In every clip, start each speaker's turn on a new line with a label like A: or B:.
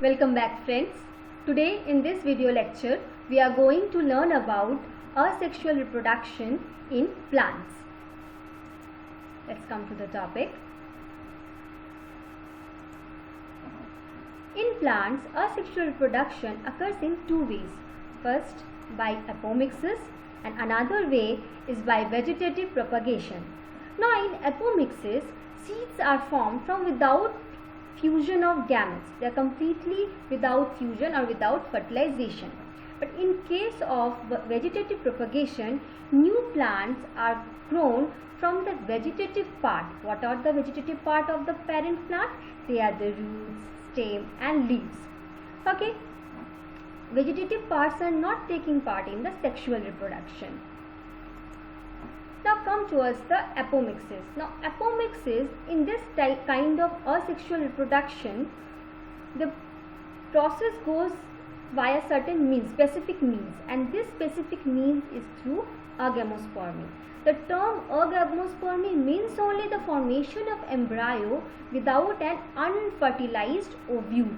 A: Welcome back friends. Today in this video lecture we are going to learn about asexual reproduction in plants. Let's come to the topic. In plants, asexual reproduction occurs in two ways. First, by apomixis, and another way is by vegetative propagation. Now in apomixis, seeds are formed from without fusion of gametes. They are completely without fusion or without fertilization. But in case of vegetative propagation, new plants are grown from the vegetative part. What are the vegetative part of the parent plant? They are the roots, stem and leaves. Okay. Vegetative parts are not taking part in the sexual reproduction. Now come towards the apomixis. Now apomixis, in this kind of asexual reproduction, the process goes via certain means, specific means, and this specific means is through agamospermy. The term agamospermy means only the formation of embryo without an unfertilized ovule.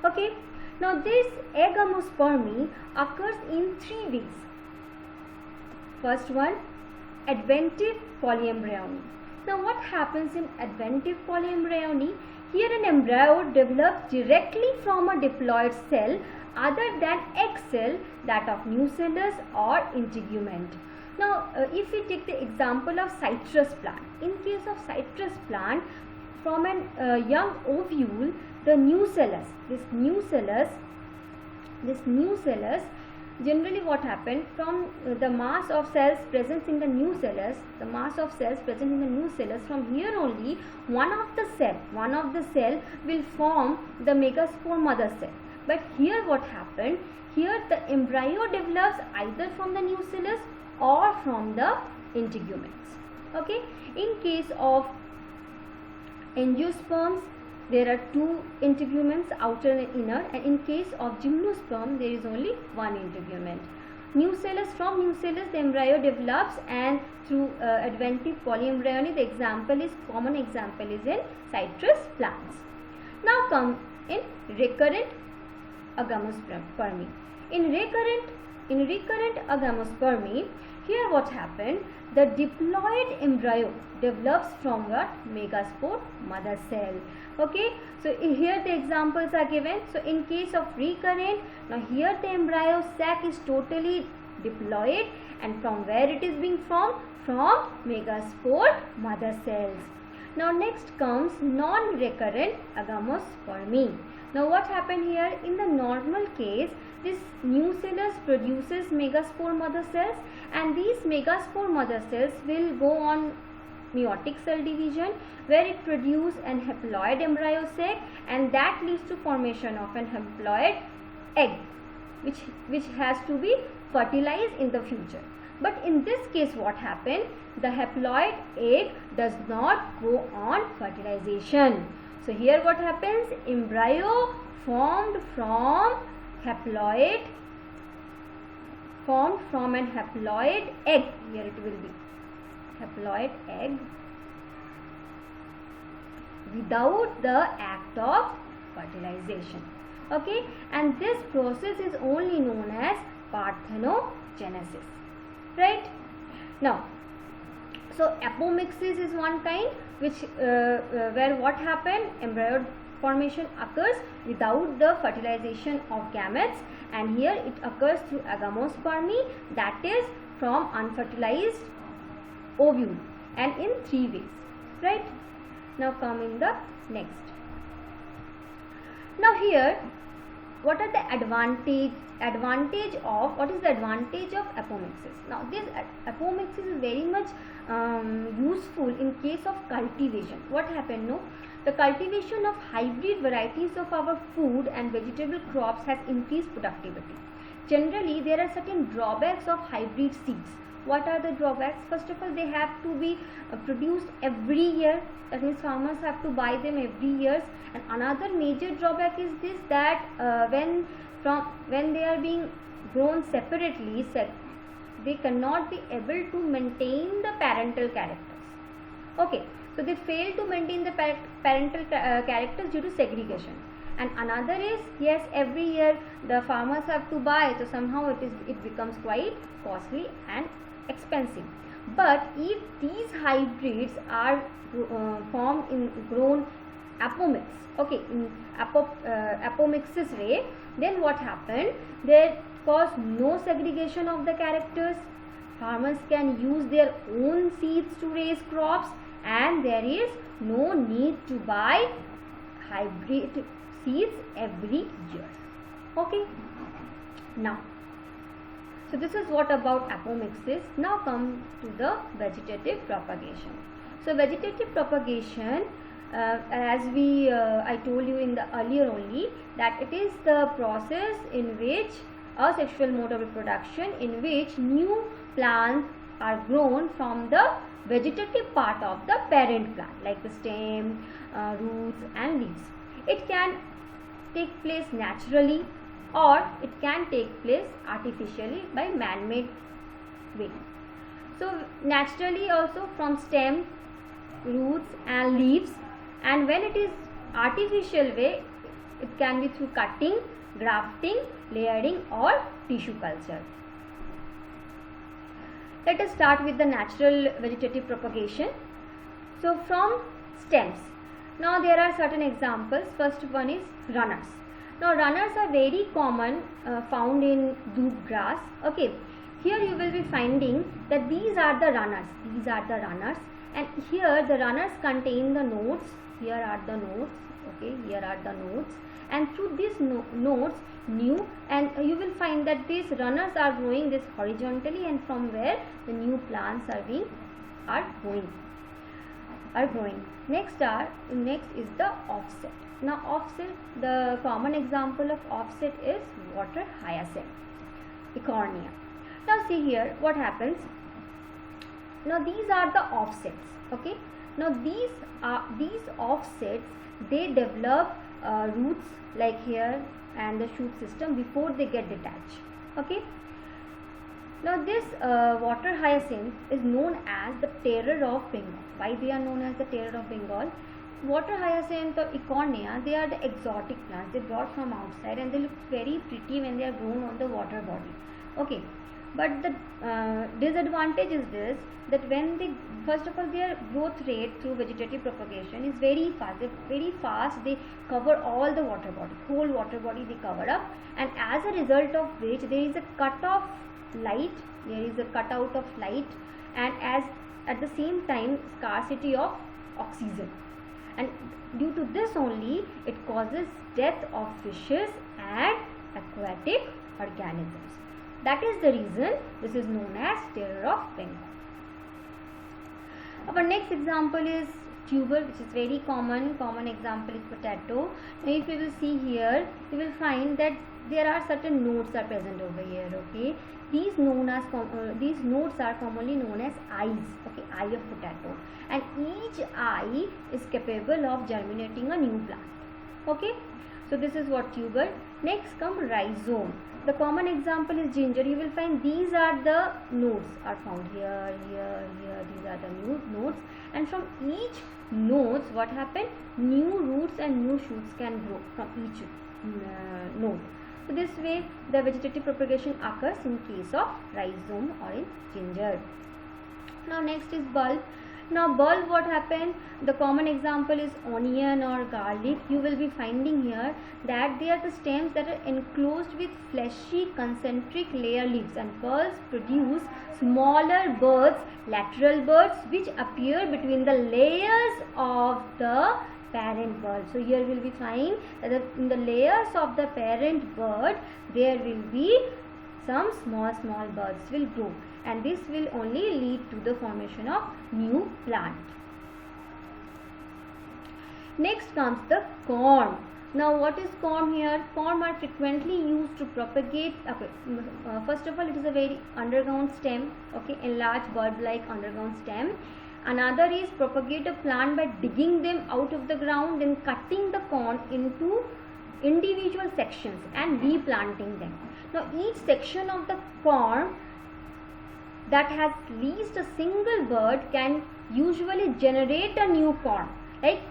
A: Okay. Now this agamospermy occurs in three ways. First one, adventive polyembryony. Now what happens in adventive polyembryony? Here an embryo develops directly from a diploid cell other than egg cell, that of nucellus or integument. Now if we take the example of citrus plant, in case of citrus plant, from an young ovule, the nucellus, this nucellus, generally what happened, from the mass of cells present in the nucellus, from here only one of the cell will form the megaspore mother cell. But here what happened, here the embryo develops either from the nucellus or from the integuments. Okay. In case of angiosperms, there are two integuments, outer and inner, and in case of gymnosperm there is only one integument. From nucellus the embryo develops, and through adventive polyembryony, the common example is in citrus plants. Now come in recurrent agamospermy. In recurrent agamospermy, here what happened, the diploid embryo develops from what? Megaspore mother cell. Okay, so here the examples are given. So in case of recurrent, now here the embryo sac is totally diploid, and from where it is being formed? From megaspore mother cells. Now next comes non-recurrent agamospermy. Now what happened here? In the normal case, this nucellus produces megaspore mother cells, and these megaspore mother cells will go on meiotic cell division, where it produces an haploid embryo sac, and that leads to formation of an haploid egg, which has to be fertilized in the future. But in this case what happened? The haploid egg does not go on fertilization. So here what happens? Embryo formed from an haploid egg. Here it will be haploid egg without the act of fertilization. Okay, and this process is only known as parthenogenesis. Right? Now, so apomixis is one kind, which where what happened, embryo formation occurs without the fertilization of gametes, and here it occurs through agamospermy, that is from unfertilized ovule, and in three ways. Right? Now come in the next. Now here, what are the advantage of apomixis? Now this apomixis is very much useful in case of cultivation. What happened? No, the cultivation of hybrid varieties of our food and vegetable crops has increased productivity. Generally, there are certain drawbacks of hybrid seeds. What are the drawbacks? First of all, they have to be produced every year. That means farmers have to buy them every year. And another major drawback is this, that when they are being grown separately, they cannot be able to maintain the parental characters. Okay, so they fail to maintain the parental characters due to segregation. And another is, yes, every year the farmers have to buy, so somehow it becomes quite costly and expensive. But if these hybrids are grown apomix, okay, in apomixis way, then what happened? There cause no segregation of the characters. Farmers can use their own seeds to raise crops, and there is no need to buy hybrid seeds every year. Okay. Now, so this is what about apomixis. Now come to the vegetative propagation. So vegetative propagation, as I told you in the earlier only, that it is the process in which asexual mode of reproduction, in which new plants are grown from the vegetative part of the parent plant, like the stem, roots and leaves. It can take place naturally, or it can take place artificially by man-made way. So naturally also from stem, roots and leaves, and when it is artificial way, it can be through cutting, grafting, layering or tissue culture. Let us start with the natural vegetative propagation. So from stems, now there are certain examples. First one is runners. Now runners are very common, found in dhoop grass. Okay, here you will be finding that these are the runners. These are the runners, and here the runners contain the nodes. Here are the nodes. Okay, here are the nodes, and through these nodes, new, and you will find that these runners are growing this horizontally, and from where the new plants are growing. Next is the offset. Now offset, the common example of offset is water hyacinth, Eichhornia. Now see here what happens. Now these are the offsets. Okay. Now these offsets, they develop roots like here and the shoot system before they get detached. Okay. Now this water hyacinth is known as the terror of Bengal. Why they are known as the terror of Bengal? Water hyacinth or Eichhornia, they are the exotic plants. They brought from outside and they look very pretty when they are grown on the water body. Okay. But the disadvantage is this, that when they, first of all, their growth rate through vegetative propagation is very fast. They cover all the water body, whole water body they cover up, and as a result of which there is a cutout of light, and as at the same time scarcity of oxygen, and due to this only it causes death of fishes and aquatic organisms. That is the reason this is known as terror of Bengal. Our next example is tuber, which is very common. Common example is potato. Now if you will see here, you will find that there are certain nodes are present over here. Okay, these nodes are commonly known as eyes. Okay, eye of potato, and each eye is capable of germinating a new plant. Okay, so this is what tuber. Next come rhizome. The common example is ginger. You will find these are the nodes are found here. These are the new nodes, and from each nodes, what happened? New roots and new shoots can grow from each node. So this way, the vegetative propagation occurs in case of rhizome or in ginger. Now next is bulb. Now bulb, what happened? The common example is onion or garlic. You will be finding here that they are the stems that are enclosed with fleshy concentric layer leaves, and bulbs produce smaller buds, lateral buds, which appear between the layers of the parent bud. So here will be find that in the layers of the parent bud there will be some small buds will grow, and this will only lead to the formation of new plant. Next comes the corm. Now what is corm here? Corm are frequently used to propagate. Okay, first of all, it is a very underground stem. Okay, enlarged bulb like underground stem. Another is propagate a plant by digging them out of the ground, then cutting the corm into individual sections and replanting them. Now each section of the corm that has at least a single bud can usually generate a new corm. Like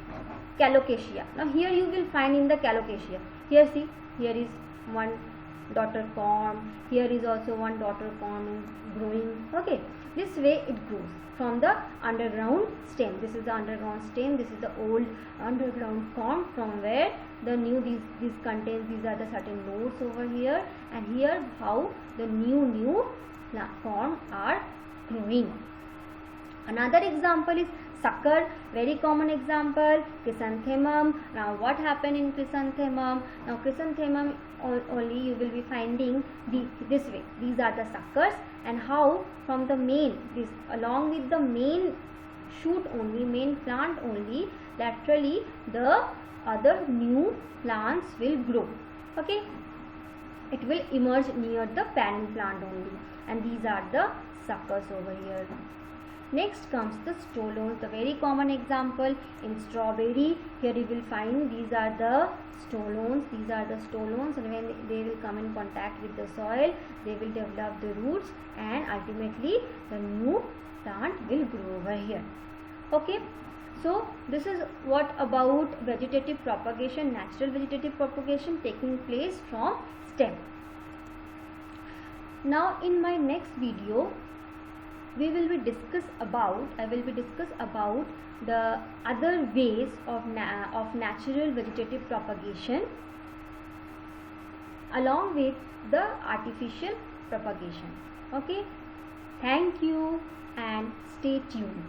A: calocasia. Now here you will find in the calocasia, here see, here is one daughter corm, here is also one daughter corm growing. Okay, this way it grows from the underground stem. This is the underground stem, this is the old underground corm from where the new, these contains, these are the certain nodes over here, and here how the new corm are growing. Another example is sucker, very common example, chrysanthemum. Now what happened in chrysanthemum? Now chrysanthemum only you will be finding this way. These are the suckers, and how from the main, this along with the main shoot only, main plant only, laterally the other new plants will grow. Okay, it will emerge near the parent plant only, and these are the suckers over here. Next comes the stolones, the very common example in strawberry. Here you will find these are the stolones, and when they will come in contact with the soil, they will develop the roots, and ultimately the new plant will grow over here. Okay, so this is what about vegetative propagation, natural vegetative propagation taking place from stem. Now in my next video I will be discuss about the other ways of natural vegetative propagation along with the artificial propagation. Okay, thank you and stay tuned.